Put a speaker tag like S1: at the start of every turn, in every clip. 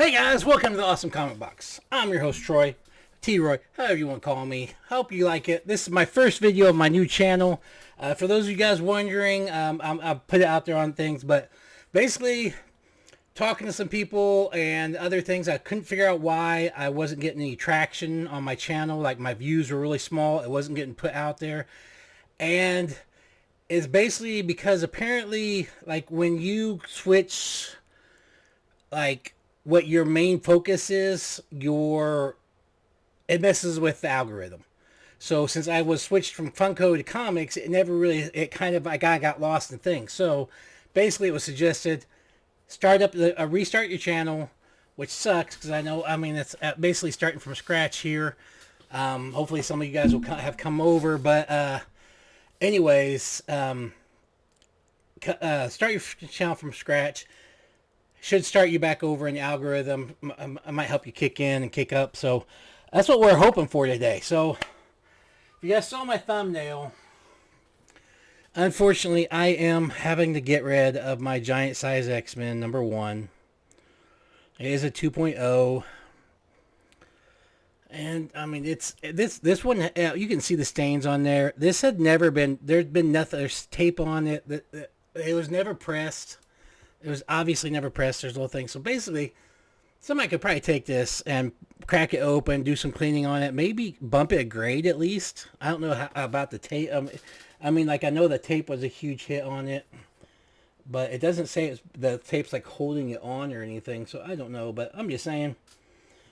S1: Hey guys, welcome to the Awesome Comic Box. I'm your host Troy, T-Roy, however you want to call me. Hope you like it. This is my first video of my new channel. For those of you guys wondering, I'll put it out there on things, but basically talking to some people and other things, I couldn't figure out why I wasn't getting any traction on my channel. Like my views were really small. It wasn't getting put out there. And it's basically because apparently, like when you switch, like what your main focus is, it messes with the algorithm. So since I was switched from Funko to comics, it never really, I got lost in things. So basically it was suggested, restart your channel, which sucks because it's basically starting from scratch here. Hopefully some of you guys will have come over, but anyways, start your channel from scratch. Should start you back over in the algorithm. I might help you kick in and kick up. So that's what we're hoping for today. So if you guys saw my thumbnail, unfortunately I am having to get rid of my Giant Size X-Men #1. It is a 2.0. And I mean, it's this one, you can see the stains on there. This had never been, there's been nothing, there's tape on it. It was never pressed. It was obviously never pressed. There's little things. So basically, somebody could probably take this and crack it open, do some cleaning on it, maybe bump it a grade at least. I don't know about the tape. I know the tape was a huge hit on it, but it doesn't say the tape's like holding it on or anything. So I don't know, but I'm just saying.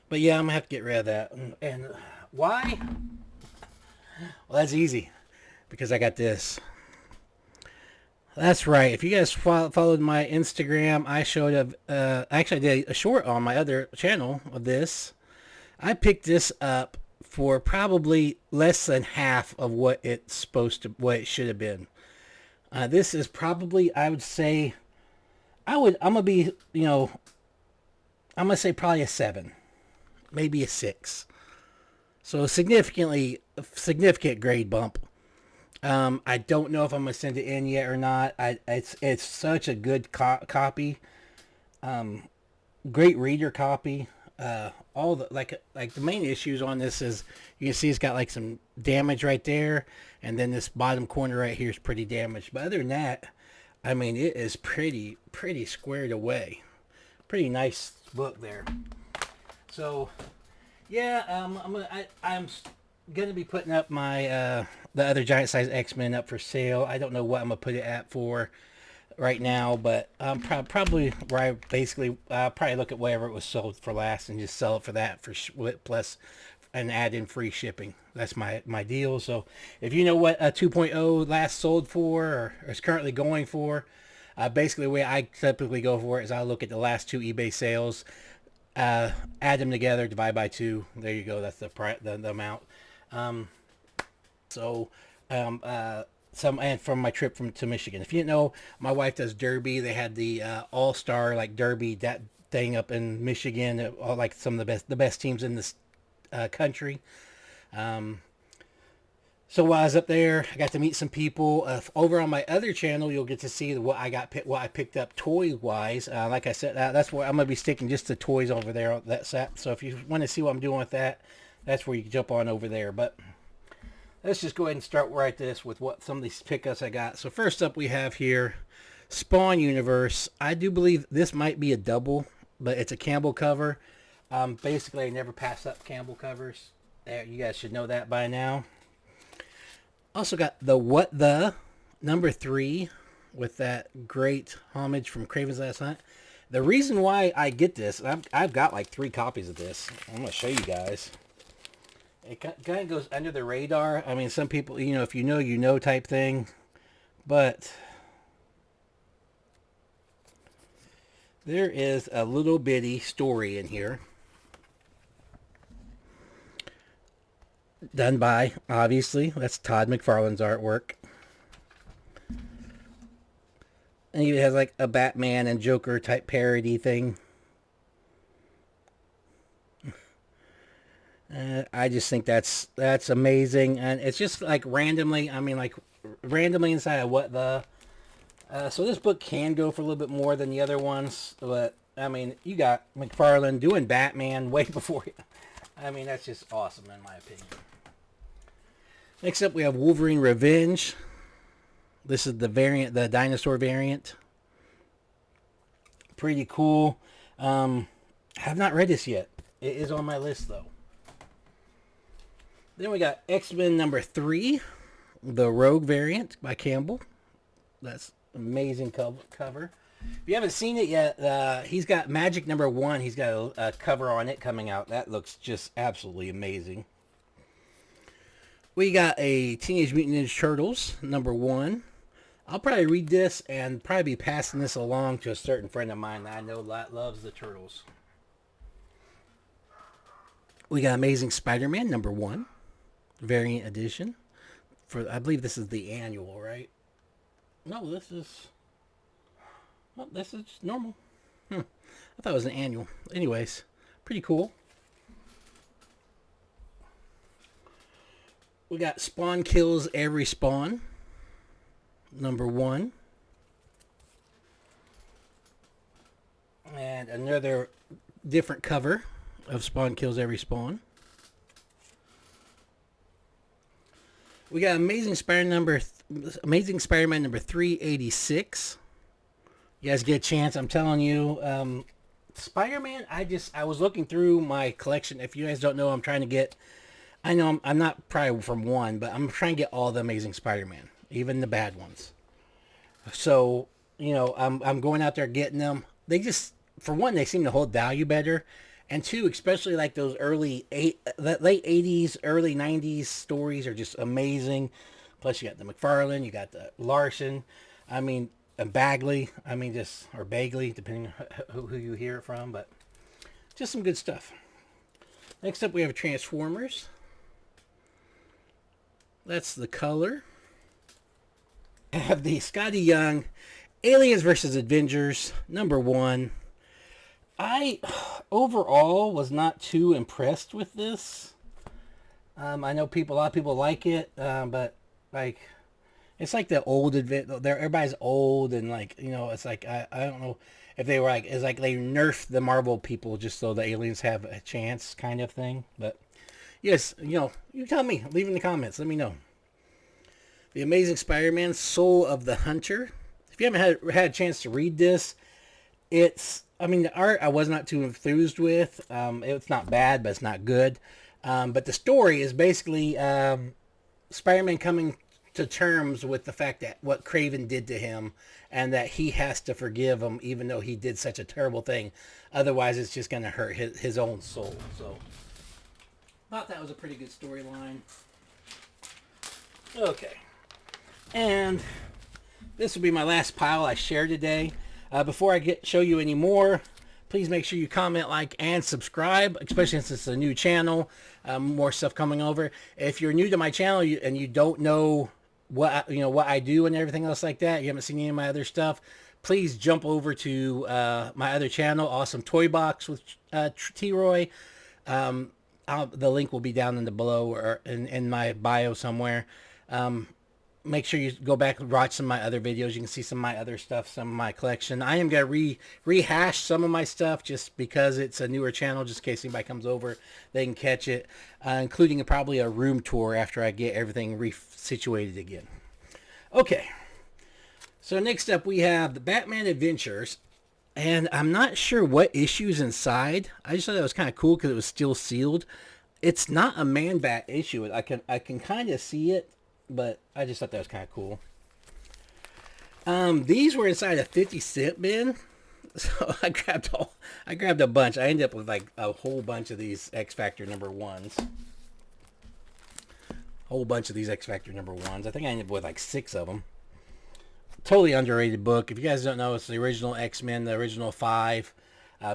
S1: But yeah, I'm gonna have to get rid of that. And why? Well, that's easy, because I got this. That's right. If you guys followed my Instagram, I showed actually I did a short on my other channel of this. I picked this up for probably less than half of what it should have been. This is probably, I would say, I'm gonna say probably a 7, maybe a 6. So significant grade bump. I don't know if I'm gonna send it in yet or not. It's such a good copy, great reader copy. All the like the main issues on this is, you can see it's got like some damage right there, and then this bottom corner right here is pretty damaged. But other than that, I mean, it is pretty squared away. Pretty nice book there. So yeah, I'm gonna be putting up my the other Giant Size X-Men up for sale. I don't know what I'm gonna put it at for right now, but probably where I basically probably look at wherever it was sold for last and just sell it for that plus and add in free shipping. That's my deal. So if you know what a 2.0 last sold for or is currently going for, basically the way I typically go for it is I look at the last 2 eBay sales, add them together, divide by 2. There you go. That's the amount. And from my trip to Michigan. If you didn't know, my wife does derby. They had the all-star like derby, that thing up in Michigan, like some of the best teams in this country. So while I was up there, I got to meet some people. Over on my other channel, you'll get to see what I picked up toy wise. Like I said, that's where I'm gonna be sticking just to toys over there. So if you want to see what I'm doing with that, that's where you can jump on over there. But let's just go ahead and start right this with what some of these pickups I got. So first up we have here Spawn Universe. I do believe this might be a double, but it's a Campbell cover. Basically, I never pass up Campbell covers. You guys should know that by now. Also got the What The #3 with that great homage from Kraven's Last Hunt. The reason why I get this, I've got like 3 copies of this. I'm going to show you guys. It kind of goes under the radar. I mean, some people, if you know type thing. But there is a little bitty story in here. Done by, obviously, that's Todd McFarlane's artwork. And it has like a Batman and Joker type parody thing. I just think that's amazing, and it's just like randomly inside of What The. So this book can go for a little bit more than the other ones, but I mean, you got McFarlane doing Batman way before you. I mean, that's just awesome in my opinion. Next up, we have Wolverine Revenge. This is the variant, the dinosaur variant. Pretty cool. I have not read this yet. It is on my list, though. Then we got X-Men number 3, the Rogue variant by Campbell. That's amazing cover. If you haven't seen it yet, he's got Magic number 1. He's got a cover on it coming out. That looks just absolutely amazing. We got a Teenage Mutant Ninja Turtles number 1. I'll probably read this and probably be passing this along to a certain friend of mine that I know loves the Turtles. We got Amazing Spider-Man number 1, variant edition. I believe this is the annual, right? No, this is just normal. I thought it was an annual. Anyways, pretty cool. We got Spawn Kills Every Spawn number 1. And another different cover of Spawn Kills Every Spawn. We got Amazing Spider-Man number 386. You guys get a chance, I'm telling you. Spider-Man, I was looking through my collection. If you guys don't know, I'm trying to get, I know I'm not probably from 1, but I'm trying to get all the Amazing Spider-Man, even the bad ones. So, you know, I'm going out there getting them. They just, for 1, they seem to hold value better. And 2, especially like those late 80s, early 90s stories are just amazing. Plus you got the McFarlane, you got the Larson, I mean, and Bagley, I mean, or Bagley, depending on who you hear it from, but just some good stuff. Next up we have Transformers. That's the color. I have the Scotty Young Aliens vs. Avengers number 1. I overall was not too impressed with this. I know a lot of people like it, but like, it's like the old everybody's old and like, you know, it's like I don't know if they were like, it's like they nerfed the Marvel people just so the aliens have a chance kind of thing. But yes, you know, you tell me, leave in the comments, let me know. The Amazing Spider-Man Soul of the Hunter. If you haven't had a chance to read this, I mean, the art I was not too enthused with. It's not bad, but it's not good. But the story is basically Spider-Man coming to terms with the fact that what Kraven did to him and that he has to forgive him even though he did such a terrible thing. Otherwise, it's just going to hurt his own soul. So, thought that was a pretty good storyline. Okay. And this will be my last pile I share today. Before I show you any more, please make sure you comment, like, and subscribe, especially since it's a new channel. More stuff coming over. If you're new to my channel and you don't know what I do and everything else like that, you haven't seen any of my other stuff, please jump over to my other channel, Awesome Toy Box with T-Roy. The link will be down in the below or in my bio somewhere. Make sure you go back and watch some of my other videos. You can see some of my other stuff, some of my collection. I am going to rehash some of my stuff just because it's a newer channel, just in case anybody comes over, they can catch it, including probably a room tour after I get everything resituated again. Okay, so next up we have the Batman Adventures, and I'm not sure what issue's inside. I just thought that was kind of cool because it was still sealed. It's not a Man-Bat issue. I can kind of see it, but I just thought that was kind of cool. These were inside a 50-cent bin, so I grabbed a bunch. I ended up with like a whole bunch of these X Factor number 1s. Whole bunch of these X Factor number 1s. I think I ended up with like 6 of them. Totally underrated book. If you guys don't know, it's the original X-Men, the original 5.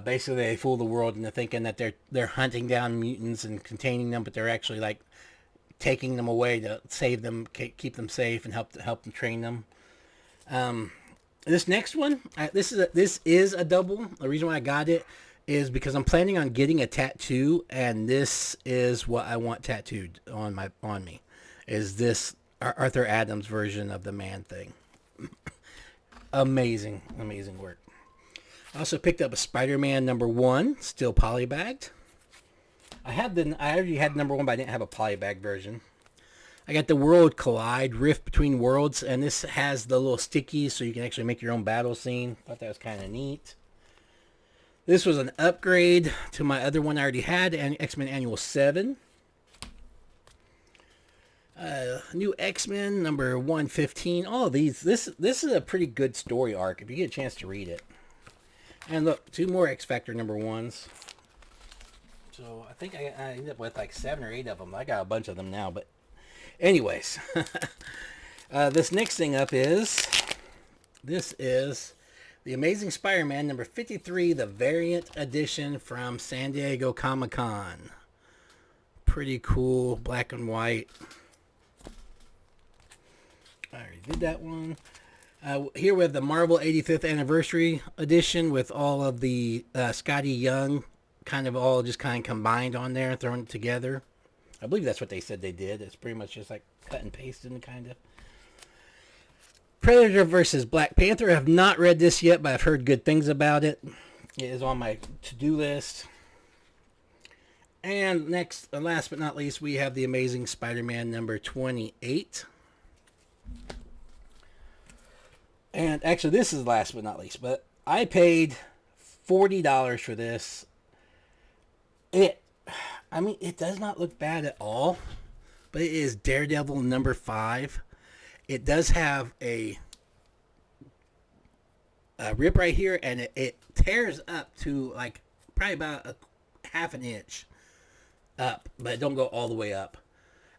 S1: Basically, they fool the world into thinking that they're hunting down mutants and containing them, but they're actually like taking them away to save them, keep them safe, and help them train them. This next one, this is a double. The reason why I got it is because I'm planning on getting a tattoo, and this is what I want tattooed on me. Is this Arthur Adams version of the Man-Thing? Amazing work. I also picked up a Spider-Man #1, still polybagged. I already had #1, but I didn't have a polybag version. I got the World Collide Rift Between Worlds, and this has the little stickies so you can actually make your own battle scene. Thought that was kind of neat. This was an upgrade to my other one I already had, and X-Men Annual 7. New X-Men #115. All of these. This is a pretty good story arc if you get a chance to read it. And look, 2 more X-Factor #1s. So I think I ended up with like 7 or 8 of them. I got a bunch of them now, but anyways. This next thing up is The Amazing Spider-Man #53, the variant edition from San Diego Comic-Con. Pretty cool, black and white. I already did that one. Here we have the Marvel 85th Anniversary Edition with all of the Scotty Young kind of all just kind of combined on there, thrown together. I believe that's what they said they did. It's pretty much just like cut and pasted kind of. Predator versus Black Panther. I have not read this yet, but I've heard good things about it. It is on my to-do list. And next, last but not least, we have The Amazing Spider-Man #28. And actually, this is last but not least, but I paid $40 for this. It does not look bad at all, but it is Daredevil #5. It does have a rip right here, and it tears up to like probably about a half an inch up, but it don't go all the way up.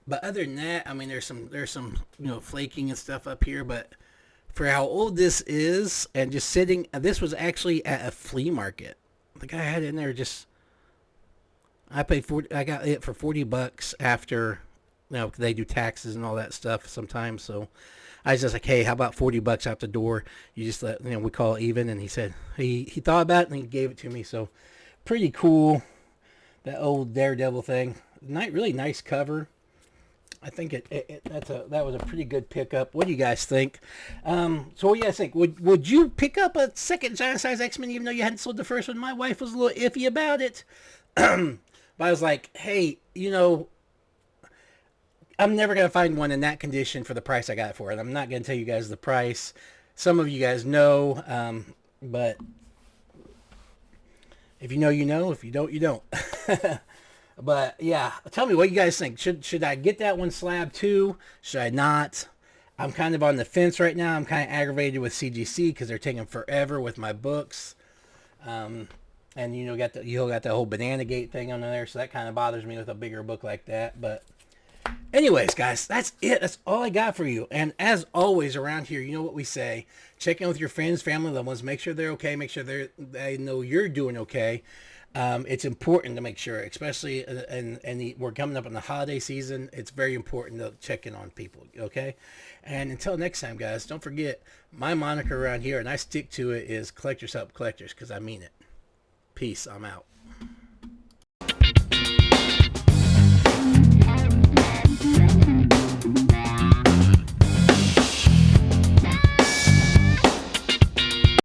S1: But other than that, I mean, there's some flaking and stuff up here, but for how old this is and just sitting, this was actually at a flea market. The guy had it in there just. I got it for $40 after, they do taxes and all that stuff sometimes. So I was just like, hey, how about $40 out the door? You just let, we call it even. And he said, he thought about it and he gave it to me. So pretty cool. That old Daredevil thing. Really nice cover. I think that was a pretty good pickup. What do you guys think? So what do you guys think? Would you pick up a second giant size X-Men even though you hadn't sold the first one? My wife was a little iffy about it. But I was like, hey, I'm never going to find one in that condition for the price I got it for it. I'm not going to tell you guys the price. Some of you guys know, but if you know, you know. If you don't, you don't. But yeah, tell me what you guys think. Should I get that one slab too? Should I not? I'm kind of on the fence right now. I'm kind of aggravated with CGC because they're taking forever with my books. And you got the whole Banana Gate thing on there, so that kind of bothers me with a bigger book like that. But anyways, guys, that's it. That's all I got for you. And as always around here, you know what we say. Check in with your friends, family, loved ones. Make sure they're okay. Make sure they know you're doing okay. It's important to make sure, especially we're coming up on the holiday season. It's very important to check in on people, okay? And until next time, guys, don't forget, my moniker around here, and I stick to it, is Collectors Help Collectors, because I mean it. Peace. I'm out.